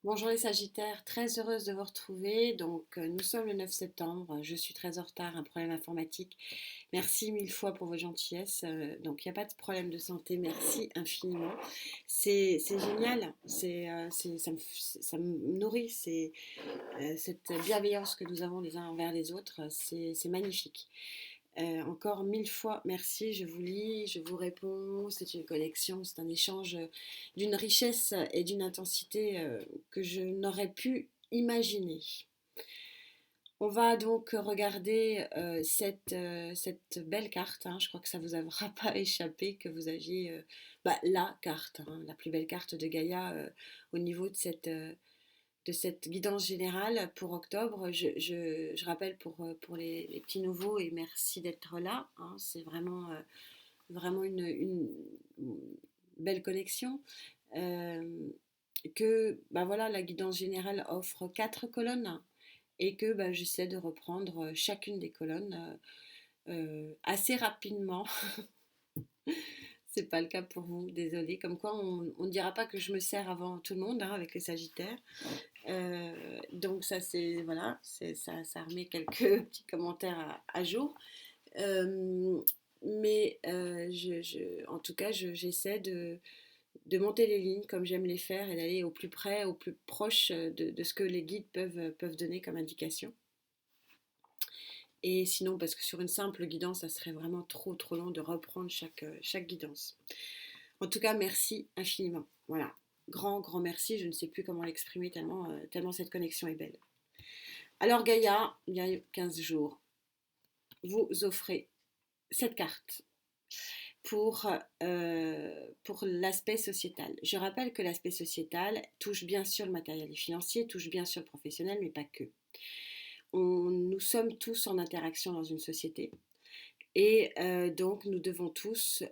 Bonjour les Sagittaires, très heureuse de vous retrouver. Nous sommes le 9 septembre. Je suis très en retard, un problème informatique. Merci mille fois pour vos gentillesses. Il n'y a pas de problème de santé. Merci infiniment. C'est génial. Ça me nourrit. Cette bienveillance que nous avons les uns envers les autres. C'est magnifique. Encore mille fois merci, je vous lis, je vous réponds, c'est une connexion, c'est un échange d'une richesse et d'une intensité que je n'aurais pu imaginer. On va donc regarder cette belle carte, hein. Je crois que ça ne vous aura pas échappé que vous aviez la carte, hein, la plus belle carte de Gaïa au niveau de cette guidance générale pour octobre. Je rappelle pour les petits nouveaux et merci d'être là, hein. C'est vraiment une belle connexion. Que voilà, la guidance générale offre 4 colonnes et que j'essaie de reprendre chacune des colonnes assez rapidement. C'est pas le cas pour vous, désolée. Comme quoi, on ne dira pas que je me sers avant tout le monde, hein, avec les Sagittaires. Donc ça c'est voilà, ça remet quelques petits commentaires à jour. Euh, en tout cas, j'essaie de monter les lignes comme j'aime les faire et d'aller au plus près, au plus proche de ce que les guides peuvent donner comme indication. Et sinon, parce que sur une simple guidance, ça serait vraiment trop long de reprendre chaque guidance. En tout cas, merci infiniment. Voilà, grand merci. Je ne sais plus comment l'exprimer tellement cette connexion est belle. Alors Gaïa, il y a 15 jours, vous offrez cette carte pour l'aspect sociétal. Je rappelle que l'aspect sociétal touche bien sûr le matériel et financier, touche bien sûr le professionnel, mais pas que. Nous sommes tous en interaction dans une société. Et donc, nous devons tous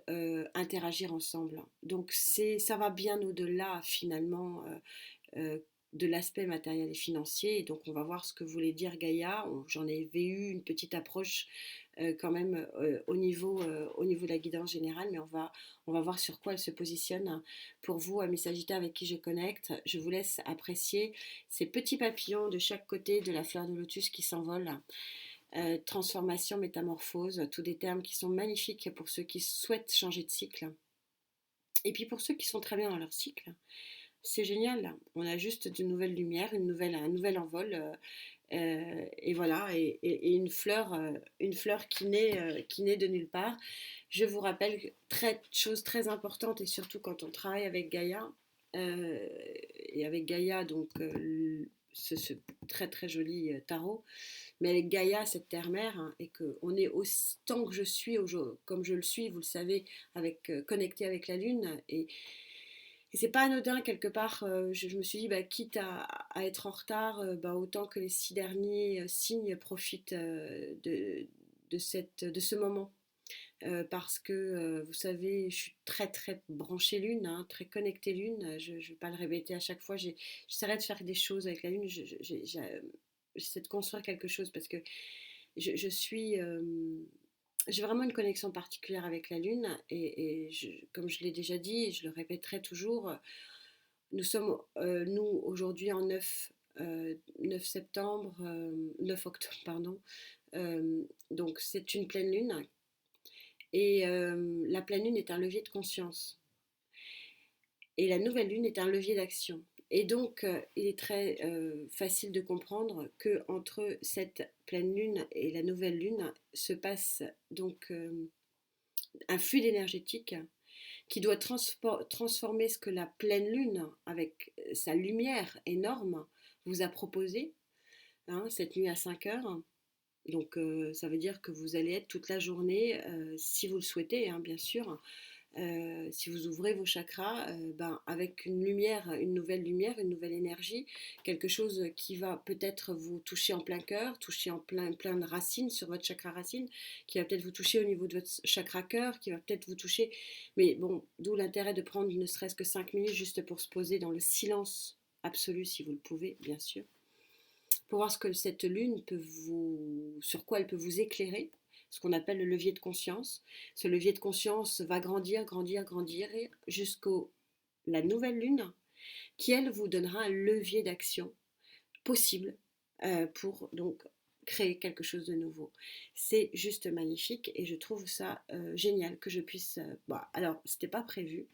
interagir ensemble. Donc, ça va bien au-delà, finalement, de l'aspect matériel et financier. Et donc, on va voir ce que voulait dire Gaïa. J'en ai eu une petite approche quand même au niveau de la guidance générale, mais on va voir sur quoi elle se positionne pour vous, amis Sagittaires avec qui je connecte. Je vous laisse apprécier ces petits papillons de chaque côté de la fleur de lotus qui s'envolent. Transformation, métamorphose, tous des termes qui sont magnifiques pour ceux qui souhaitent changer de cycle. Et puis pour ceux qui sont très bien dans leur cycle, c'est génial. On a juste de nouvelles lumières, un nouvel envol. Et voilà, et une fleur qui naît de nulle part. Je vous rappelle chose très importante, et surtout quand on travaille avec Gaïa, et avec Gaïa, donc ce très joli tarot, mais avec Gaïa, cette terre-mère, hein, et qu'on est tant que je suis, comme je le suis, vous le savez, connecté avec la Lune, et c'est pas anodin quelque part. Je me suis dit, quitte à être en retard, autant que les 6 derniers signes profitent de ce moment. Parce que vous savez, je suis très branchée Lune, hein, très connectée Lune. Je ne vais pas le répéter à chaque fois. J'essaierai de faire des choses avec la Lune. J'essaie de construire quelque chose parce que je suis. J'ai vraiment une connexion particulière avec la Lune comme je l'ai déjà dit et je le répéterai toujours, nous sommes, nous, aujourd'hui en 9 septembre, 9 octobre, pardon. Donc c'est une pleine lune et la pleine lune est un levier de conscience et la nouvelle lune est un levier d'action. Et donc, il est très facile de comprendre que entre cette pleine lune et la nouvelle lune se passe donc un fluide énergétique qui doit transformer ce que la pleine lune, avec sa lumière énorme, vous a proposé, hein, cette nuit à 5 heures. Donc ça veut dire que vous allez être toute la journée, si vous le souhaitez, hein, bien sûr, si vous ouvrez vos chakras, avec une nouvelle lumière, une nouvelle énergie, quelque chose qui va peut-être vous toucher en plein cœur, toucher en plein de racines sur votre chakra racine, qui va peut-être vous toucher au niveau de votre chakra cœur, qui va peut-être vous toucher. Mais bon, d'où l'intérêt de prendre ne serait-ce que 5 minutes juste pour se poser dans le silence absolu, si vous le pouvez, bien sûr, pour voir ce que cette lune sur quoi elle peut vous éclairer, ce qu'on appelle le levier de conscience. Ce levier de conscience va grandir jusqu'au la nouvelle lune qui elle vous donnera un levier d'action possible pour donc créer quelque chose de nouveau. C'est juste magnifique et je trouve ça génial que je puisse... bah, alors, c'était pas prévu,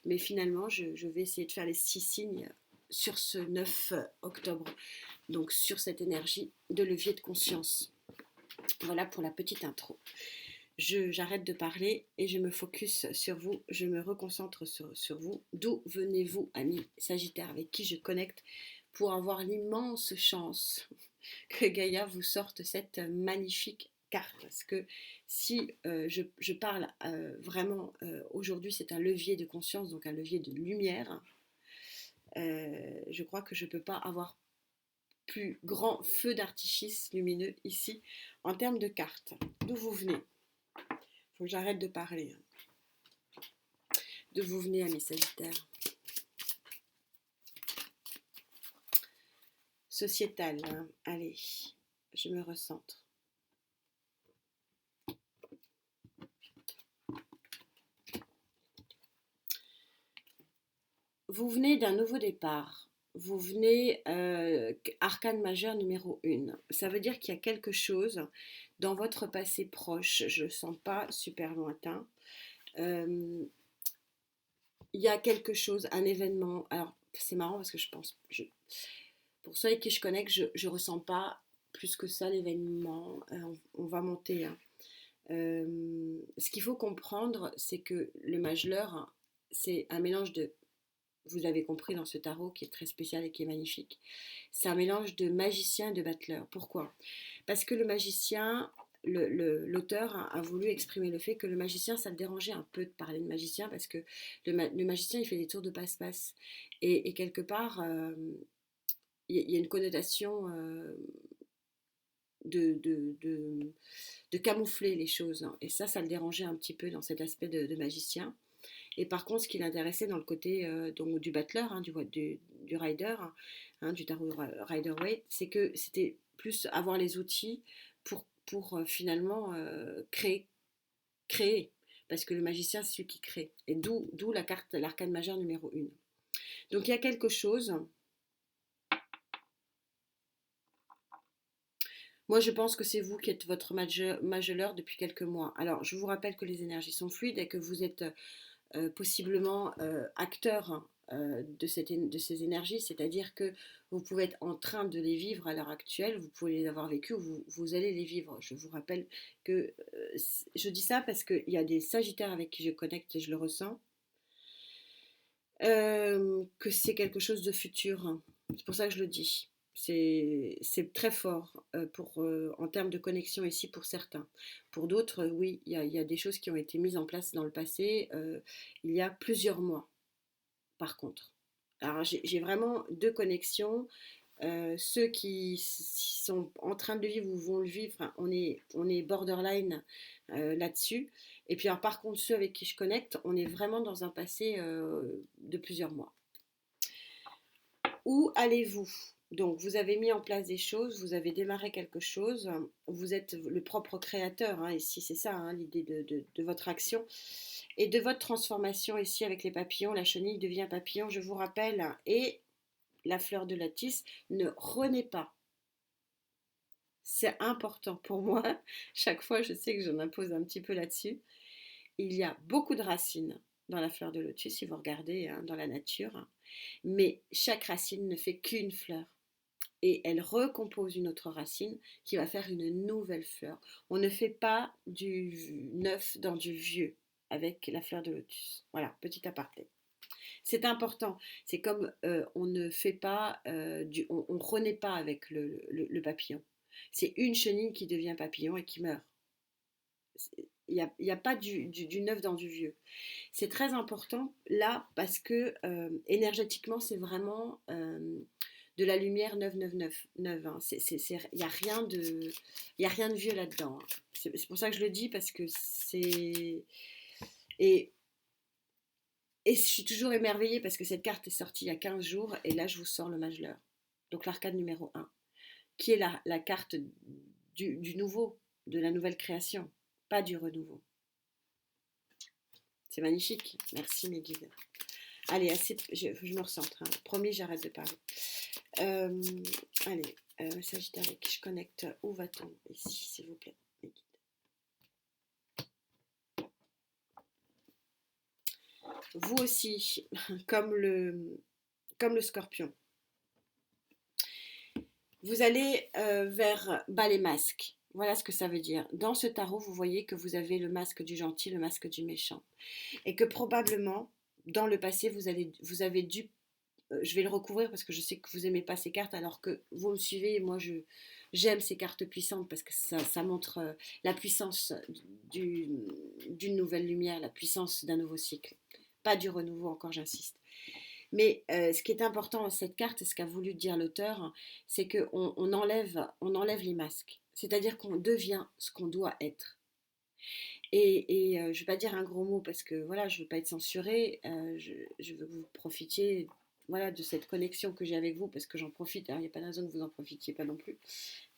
mais finalement, je vais essayer de faire les 6 signes sur ce 9 octobre, donc sur cette énergie de levier de conscience. Voilà pour la petite intro. J'arrête de parler et je me focus sur vous, je me reconcentre sur vous. D'où venez-vous, amis Sagittaire, avec qui je connecte pour avoir l'immense chance que Gaïa vous sorte cette magnifique carte. Parce que si je parle vraiment aujourd'hui, c'est un levier de conscience, donc un levier de lumière. Je crois que je ne peux pas avoir plus grand feu d'artifice lumineux ici en termes de cartes. D'où vous venez? Faut que j'arrête de parler. D'où vous venez, amis Sagittaires? Sociétal, hein. Allez, je me recentre. Vous venez d'un nouveau départ. Vous venez, arcane majeur numéro 1. Ça veut dire qu'il y a quelque chose dans votre passé proche, je ne le sens pas super lointain. Il y a quelque chose, un événement. Alors, c'est marrant parce que je pense, pour ceux avec qui je connecte, je ne ressens pas plus que ça l'événement. On va monter. Hein. Ce qu'il faut comprendre, c'est que le Majeur, c'est un mélange de, vous avez compris dans ce tarot qui est très spécial et qui est magnifique, c'est un mélange de magicien et de battleur. Pourquoi? Parce que le magicien, l'auteur a voulu exprimer le fait que le magicien, ça le dérangeait un peu de parler de magicien parce que le magicien, il fait des tours de passe-passe. Et quelque part, il y a une connotation de camoufler les choses. Hein. Et ça le dérangeait un petit peu dans cet aspect de magicien. Et par contre, ce qui l'intéressait dans le côté donc, du battleur, hein, du rider, hein, du tarot Rider-Waite, c'est que c'était plus avoir les outils pour finalement créer. Parce que le magicien, c'est celui qui crée. Et d'où la carte, l'arcane majeure numéro 1. Donc il y a quelque chose. Moi, je pense que c'est vous qui êtes votre majeur depuis quelques mois. Alors, je vous rappelle que les énergies sont fluides et que vous êtes possiblement acteur hein, de ces énergies, c'est-à-dire que vous pouvez être en train de les vivre à l'heure actuelle, vous pouvez les avoir vécues, vous allez les vivre. Je vous rappelle que je dis ça parce qu'il y a des Sagittaires avec qui je connecte et je le ressens, que c'est quelque chose de futur. Hein. C'est pour ça que je le dis. C'est très fort en termes de connexion ici pour certains. Pour d'autres, oui, il y a des choses qui ont été mises en place dans le passé il y a plusieurs mois, par contre. Alors j'ai vraiment deux connexions. Ceux qui sont en train de le vivre ou vont le vivre, enfin, on est borderline là-dessus. Et puis alors, par contre, ceux avec qui je connecte, on est vraiment dans un passé de plusieurs mois. Où allez-vous? Donc, vous avez mis en place des choses, vous avez démarré quelque chose, vous êtes le propre créateur, hein, ici c'est ça hein, l'idée de votre action et de votre transformation ici avec les papillons, la chenille devient papillon, je vous rappelle, et la fleur de lotus ne renaît pas. C'est important pour moi, chaque fois je sais que j'en impose un petit peu là-dessus. Il y a beaucoup de racines dans la fleur de lotus, si vous regardez hein, dans la nature, mais chaque racine ne fait qu'une fleur. Et elle recompose une autre racine qui va faire une nouvelle fleur. On ne fait pas du neuf dans du vieux avec la fleur de lotus. Voilà, petit aparté. C'est important. C'est comme on ne fait pas, on renaît pas avec le papillon. C'est une chenille qui devient papillon et qui meurt. Il n'y a pas du neuf dans du vieux. C'est très important là parce que énergétiquement, c'est vraiment de la lumière 999. Hein. Il n'y a rien de vieux là-dedans. Hein. C'est pour ça que je le dis parce que c'est... Et je suis toujours émerveillée parce que cette carte est sortie il y a 15 jours et là, je vous sors le Majeur. Donc l'arcade numéro 1, qui est la carte du nouveau, de la nouvelle création, pas du renouveau. C'est magnifique. Merci mes guides. Allez, assez, je me recentre, hein. Promis, j'arrête de parler. Euh, allez, Sagittaire, avec qui je connecte, où va-t-on ici, s'il vous plaît? Vous aussi, comme le scorpion, vous allez vers bas les masques. Voilà ce que ça veut dire. Dans ce tarot, vous voyez que vous avez le masque du gentil, le masque du méchant. Et que probablement, dans le passé, vous avez dû je vais le recouvrir parce que je sais que vous n'aimez pas ces cartes alors que vous me suivez. Moi, j'aime ces cartes puissantes parce que ça montre la puissance d'une nouvelle lumière, la puissance d'un nouveau cycle. Pas du renouveau, encore j'insiste. Mais ce qui est important dans cette carte, et ce qu'a voulu dire l'auteur, c'est qu'on on enlève les masques. C'est-à-dire qu'on devient ce qu'on doit être. Et je ne vais pas dire un gros mot parce que voilà, je ne veux pas être censurée. Je veux que vous profitiez voilà, de cette connexion que j'ai avec vous parce que j'en profite. Il n'y a pas de raison que vous n'en profitiez pas non plus.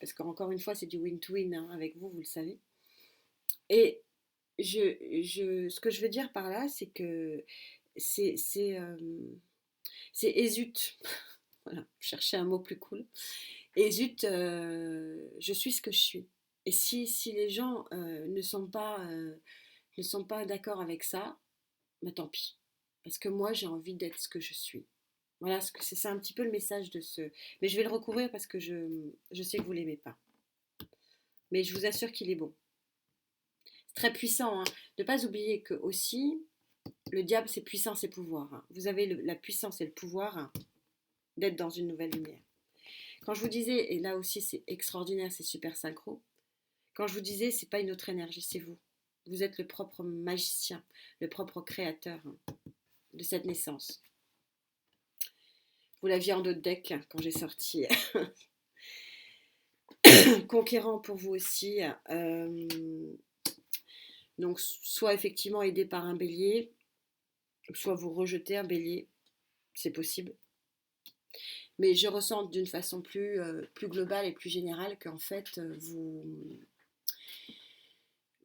Parce qu'encore une fois, c'est du win-to-win hein, avec vous, vous le savez. Et ce que je veux dire par là, c'est que c'est Ezut. Voilà, chercher un mot plus cool. Ezut, je suis ce que je suis. Et si les gens ne sont pas d'accord avec ça, bah tant pis. Parce que moi, j'ai envie d'être ce que je suis. Voilà, c'est ça un petit peu le message de ce. Mais je vais le recouvrir parce que je sais que vous l'aimez pas. Mais je vous assure qu'il est bon. C'est très puissant. Hein. Ne pas oublier que aussi, le diable, c'est puissance et pouvoir. Hein. Vous avez la puissance et le pouvoir hein, d'être dans une nouvelle lumière. Quand je vous disais, et là aussi c'est extraordinaire, c'est super synchro, quand je vous disais, c'est pas une autre énergie, c'est vous. Vous êtes le propre magicien, le propre créateur hein, de cette naissance. Vous l'aviez en d'autres decks hein, quand j'ai sorti Conquérant pour vous aussi. Donc, soit effectivement aidé par un bélier, soit vous rejetez un bélier, c'est possible. Mais je ressens d'une façon plus globale et plus générale qu'en fait,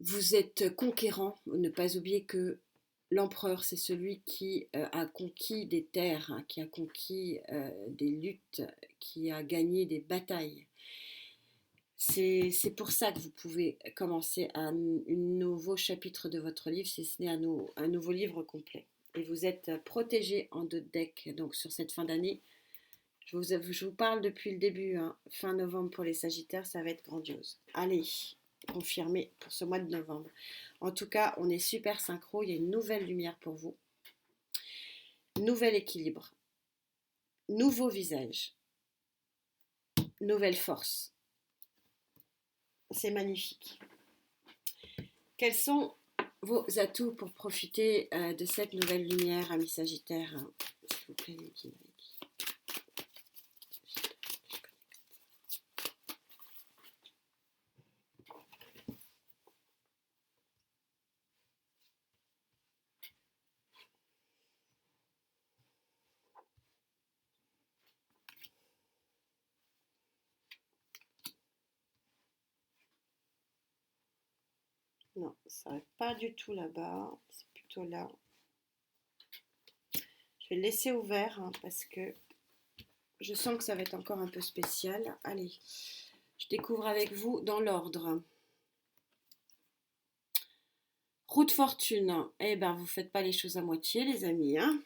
vous êtes conquérant. Ne pas oublier que l'empereur, c'est celui qui a conquis des terres, hein, qui a conquis des luttes, qui a gagné des batailles. C'est pour ça que vous pouvez commencer un nouveau chapitre de votre livre, si ce n'est un nouveau livre complet. Et vous êtes protégé en deux decks, donc sur cette fin d'année. Je vous parle depuis le début, hein. Fin novembre pour les Sagittaires, ça va être grandiose. Allez, confirmé pour ce mois de novembre. En tout cas, on est super synchro, il y a une nouvelle lumière pour vous. Nouvel équilibre, nouveau visage, nouvelle force. C'est magnifique. Quels sont vos atouts pour profiter de cette nouvelle lumière, amis Sagittaires? S'il vous plaît, les guides. Non, ça n'est pas du tout là-bas, c'est plutôt là. Je vais le laisser ouvert hein, parce que je sens que ça va être encore un peu spécial. Allez, je découvre avec vous dans l'ordre. Roue de fortune. Eh ben, vous faites pas les choses à moitié, les amis. Hein.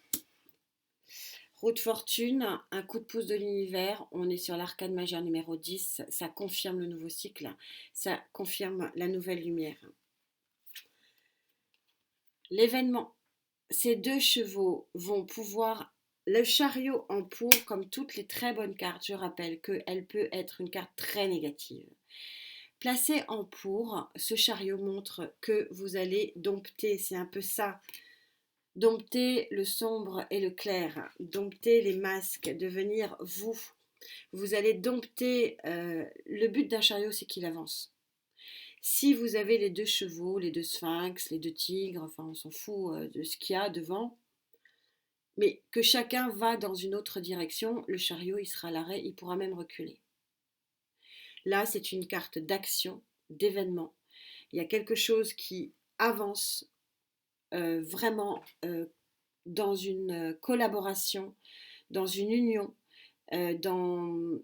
Roue de fortune, un coup de pouce de l'univers. On est sur l'arcane majeure numéro 10. Ça confirme le nouveau cycle. Ça confirme la nouvelle lumière. L'événement. Ces deux chevaux vont pouvoir. Le chariot en pour, comme toutes les très bonnes cartes, je rappelle qu'elle peut être une carte très négative. Placé en pour, ce chariot montre que vous allez dompter, c'est un peu ça, dompter le sombre et le clair, dompter les masques, devenir vous. Vous allez dompter, le but d'un chariot c'est qu'il avance. Si vous avez les deux chevaux, les deux sphinx, les deux tigres, enfin on s'en fout de ce qu'il y a devant, mais que chacun va dans une autre direction, le chariot il sera à l'arrêt, il pourra même reculer. Là c'est une carte d'action, d'événement. Il y a quelque chose qui avance vraiment dans une collaboration, dans une union, dans,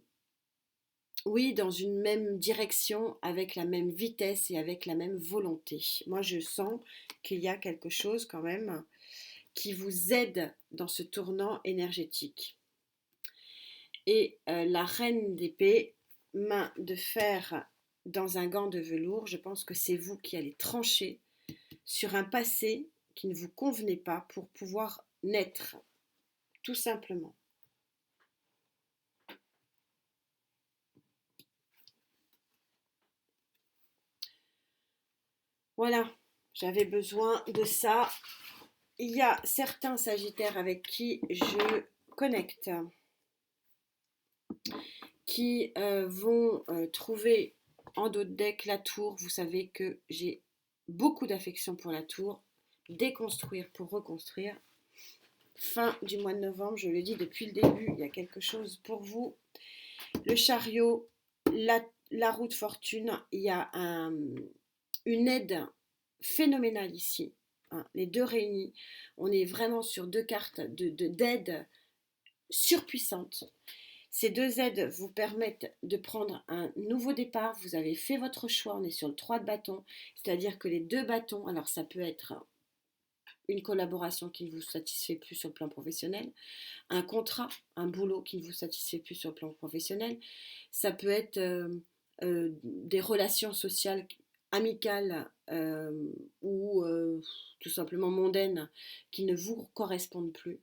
oui, dans une même direction, avec la même vitesse et avec la même volonté. Moi, je sens qu'il y a quelque chose quand même qui vous aide dans ce tournant énergétique. Et la reine d'épée, main de fer dans un gant de velours, je pense que c'est vous qui allez trancher sur un passé qui ne vous convenait pas pour pouvoir naître, tout simplement. Voilà, j'avais besoin de ça. Il y a certains sagittaires avec qui je connecte, qui vont trouver en dos de deck la tour. Vous savez que j'ai beaucoup d'affection pour la tour. Déconstruire pour reconstruire. Fin du mois de novembre, je le dis depuis le début, il y a quelque chose pour vous. Le chariot, la roue de fortune, il y a une aide phénoménale ici. Hein, les deux réunis, on est vraiment sur deux cartes d'aide surpuissantes. Ces deux aides vous permettent de prendre un nouveau départ. Vous avez fait votre choix, on est sur le 3 de bâton, c'est-à-dire que les deux bâtons, alors ça peut être une collaboration qui ne vous satisfait plus sur le plan professionnel, un contrat, un boulot qui ne vous satisfait plus sur le plan professionnel, ça peut être des relations sociales amicales ou tout simplement mondaines qui ne vous correspondent plus.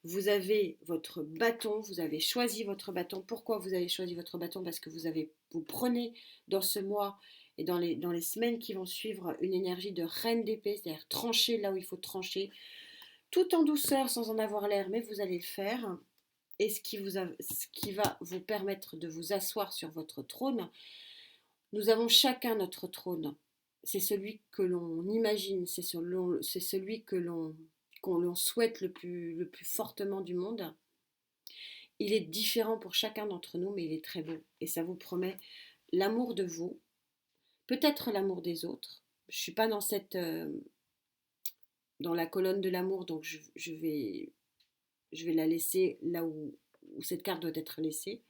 Vous avez votre bâton, vous avez choisi votre bâton. Pourquoi vous avez choisi votre bâton? Parce que vous prenez dans ce mois et dans les semaines qui vont suivre une énergie de reine d'épée, c'est-à-dire trancher là où il faut trancher, tout en douceur sans en avoir l'air, mais vous allez le faire. Et ce qui va vous permettre de vous asseoir sur votre trône, nous avons chacun notre trône. C'est celui que l'on imagine, c'est celui qu'on l'on souhaite le plus fortement du monde. Il est différent pour chacun d'entre nous, mais il est très beau. Et ça vous promet l'amour de vous, peut-être l'amour des autres. Je ne suis pas dans la colonne de l'amour, donc je vais la laisser là où cette carte doit être laissée.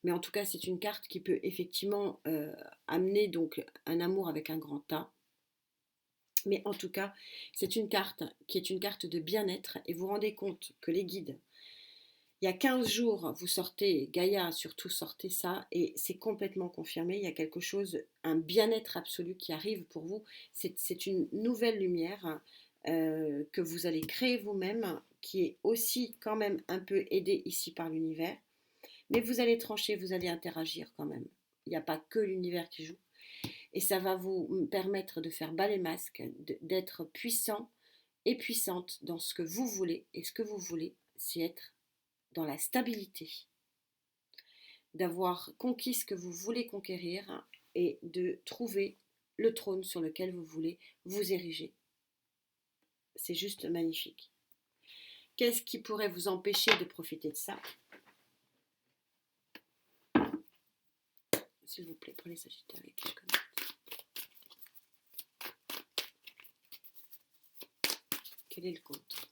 Mais en tout cas, c'est une carte qui peut effectivement amener donc un amour avec un grand A. Mais en tout cas, c'est une carte qui est une carte de bien-être. Et vous vous rendez compte que les guides, il y a 15 jours, vous sortez, Gaïa surtout sortez ça, et c'est complètement confirmé. Il y a quelque chose, un bien-être absolu qui arrive pour vous. C'est une nouvelle lumière que vous allez créer vous-même, qui est aussi quand même un peu aidée ici par l'univers. Mais vous allez trancher, vous allez interagir quand même. Il n'y a pas que l'univers qui joue. Et ça va vous permettre de faire bas les masques, d'être puissant et puissante dans ce que vous voulez. Et ce que vous voulez, c'est être dans la stabilité, d'avoir conquis ce que vous voulez conquérir et de trouver le trône sur lequel vous voulez vous ériger. C'est juste magnifique. Qu'est-ce qui pourrait vous empêcher de profiter de ça? S'il vous plaît, prenez Sagittaire avec qui je connais. Quel est le compte?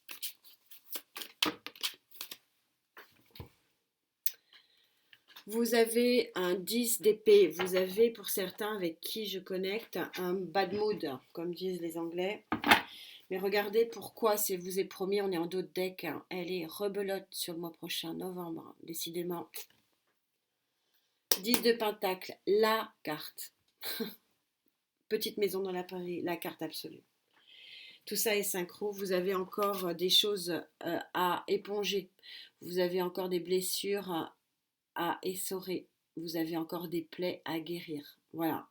Vous avez un 10 d'épée. Vous avez pour certains avec qui je connecte un bad mood, comme disent les Anglais. Mais regardez pourquoi, si vous est promis, on est en dos de deck. Elle est rebelote sur le mois prochain, novembre. Décidément. 10 de Pentacle, la carte. Petite maison dans la Paris, la carte absolue. Tout ça est synchro. Vous avez encore des choses à éponger. Vous avez encore des blessures à essorer. Vous avez encore des plaies à guérir. Voilà.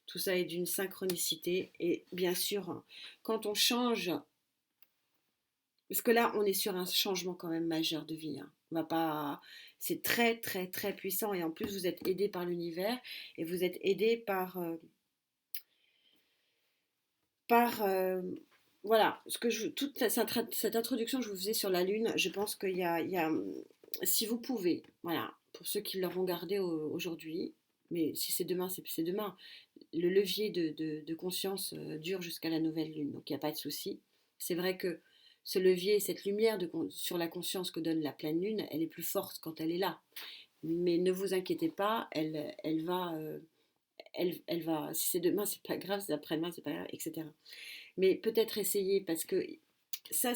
Tout ça est d'une synchronicité. Et bien sûr, quand on change, parce que là, on est sur un changement quand même majeur de vie. Hein. On va pas. C'est très, très, très puissant. Et en plus, vous êtes aidé par l'univers et vous êtes aidé par voilà, toute cette introduction que je vous faisais sur la Lune, je pense qu'il y a, si vous pouvez, voilà, pour ceux qui l'auront gardé aujourd'hui, mais si c'est demain, c'est demain, le levier de conscience dure jusqu'à la nouvelle Lune, donc il n'y a pas de souci. C'est vrai que ce levier, cette lumière sur la conscience que donne la pleine lune, elle est plus forte quand elle est là. Mais ne vous inquiétez pas, elle va, si c'est demain, c'est pas grave, si c'est après-demain, c'est pas grave, etc. Mais peut-être essayer, parce que ça,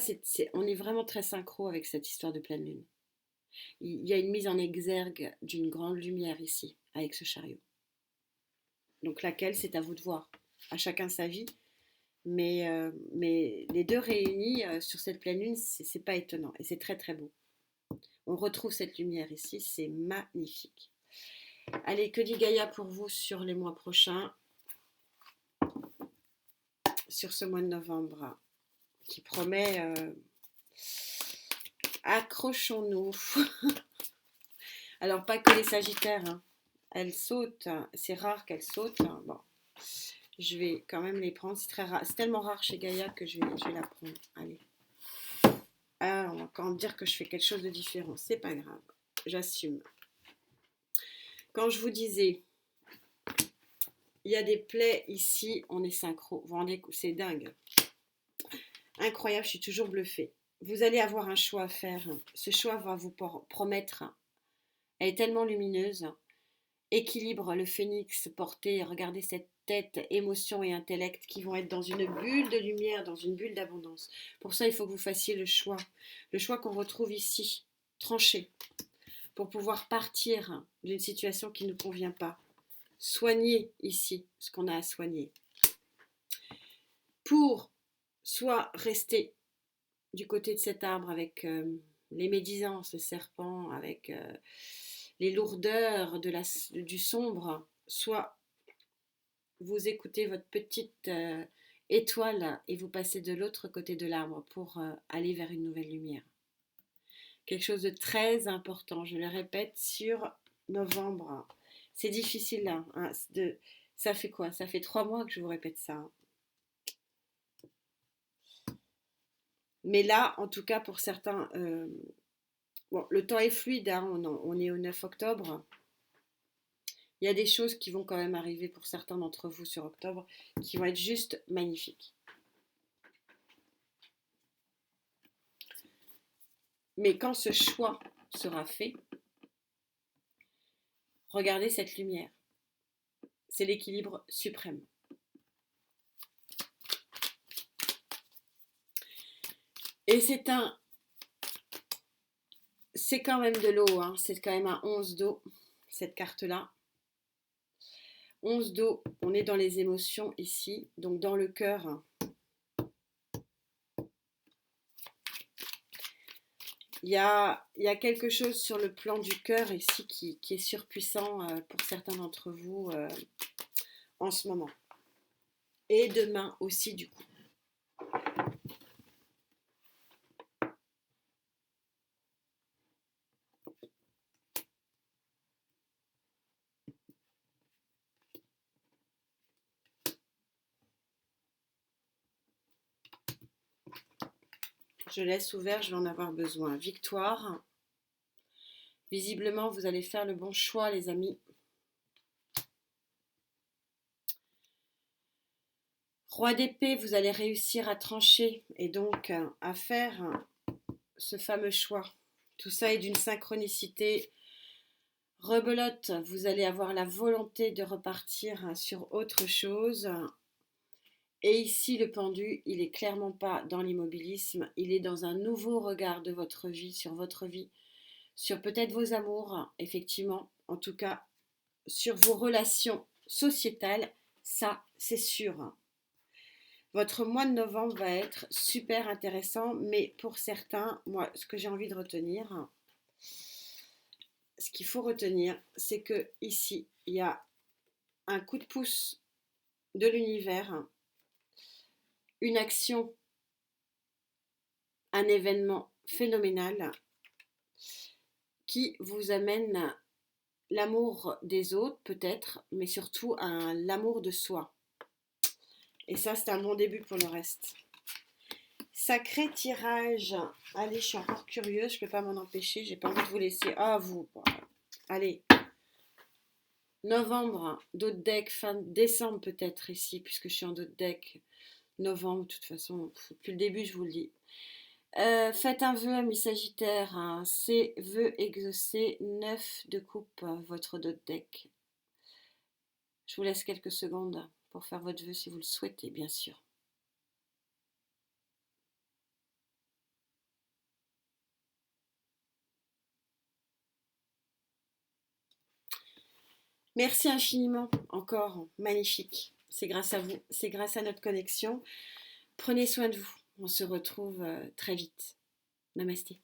on est vraiment très synchro avec cette histoire de pleine lune. Il y a une mise en exergue d'une grande lumière ici, avec ce chariot. Donc laquelle, c'est à vous de voir. À chacun sa vie. Mais les deux réunis sur cette pleine lune, c'est pas étonnant. Et c'est très très beau. On retrouve cette lumière ici, c'est magnifique. Allez, que dit Gaïa pour vous sur les mois prochains, sur ce mois de novembre, qui promet... accrochons-nous. Alors, pas que les sagittaires, hein. Elles sautent, c'est rare qu'elles sautent. Bon, je vais quand même les prendre, c'est très rare. C'est tellement rare chez Gaïa que je vais la prendre. Allez. Ah, on va quand même dire que je fais quelque chose de différent, c'est pas grave, j'assume. Quand je vous disais, il y a des plaies ici, on est synchro. Vous vous rendez compte, c'est dingue. Incroyable, je suis toujours bluffée. Vous allez avoir un choix à faire. Ce choix va vous promettre. Elle est tellement lumineuse. Équilibre le phénix porté. Regardez cette tête, émotion et intellect qui vont être dans une bulle de lumière, dans une bulle d'abondance. Pour ça, il faut que vous fassiez le choix. Le choix qu'on retrouve ici, tranché, pour pouvoir partir d'une situation qui ne nous convient pas. Soigner ici ce qu'on a à soigner. Pour soit rester du côté de cet arbre avec les médisances, le serpent, avec les lourdeurs du sombre, soit vous écoutez votre petite étoile et vous passez de l'autre côté de l'arbre pour aller vers une nouvelle lumière. Quelque chose de très important, je le répète, sur novembre. C'est difficile, hein, ça fait quoi? Ça fait 3 mois que je vous répète ça. Hein. Mais là, en tout cas, pour certains, bon, le temps est fluide, hein, on est au 9 octobre. Il y a des choses qui vont quand même arriver pour certains d'entre vous sur octobre, qui vont être juste magnifiques. Mais quand ce choix sera fait, regardez cette lumière. C'est l'équilibre suprême. Et c'est quand même de l'eau, hein. C'est quand même un 11 d'eau, cette carte-là. 11 d'eau, on est dans les émotions ici, donc dans le cœur. Il y a quelque chose sur le plan du cœur ici qui est surpuissant pour certains d'entre vous en ce moment. Et demain aussi du coup. Je laisse ouvert, je vais en avoir besoin. Victoire. Visiblement, vous allez faire le bon choix, les amis. Roi d'épée, vous allez réussir à trancher et donc à faire ce fameux choix. Tout ça est d'une synchronicité. Rebelote, vous allez avoir la volonté de repartir sur autre chose. Et ici, le pendu, il n'est clairement pas dans l'immobilisme, il est dans un nouveau regard de votre vie, sur peut-être vos amours, effectivement, en tout cas, sur vos relations sociétales, ça, c'est sûr. Votre mois de novembre va être super intéressant, mais pour certains, moi, ce que j'ai envie de retenir, ce qu'il faut retenir, c'est que ici, il y a un coup de pouce de l'univers, une action, un événement phénoménal qui vous amène l'amour des autres peut-être, mais surtout l'amour de soi. Et ça, c'est un bon début pour le reste. Sacré tirage. Allez, je suis encore curieuse, je ne peux pas m'en empêcher, j'ai pas envie de vous laisser. Ah, vous. Allez. Novembre, d'autres decks, fin décembre peut-être ici, puisque je suis en d'autres decks. Novembre, de toute façon, depuis le début, je vous le dis. Faites un vœu, ami Sagittaire, hein. C'est vœu exaucé, 9 de coupe, votre dot deck. Je vous laisse quelques secondes pour faire votre vœu si vous le souhaitez, bien sûr. Merci infiniment, encore, magnifique. C'est grâce à vous, c'est grâce à notre connexion. Prenez soin de vous. On se retrouve très vite. Namasté.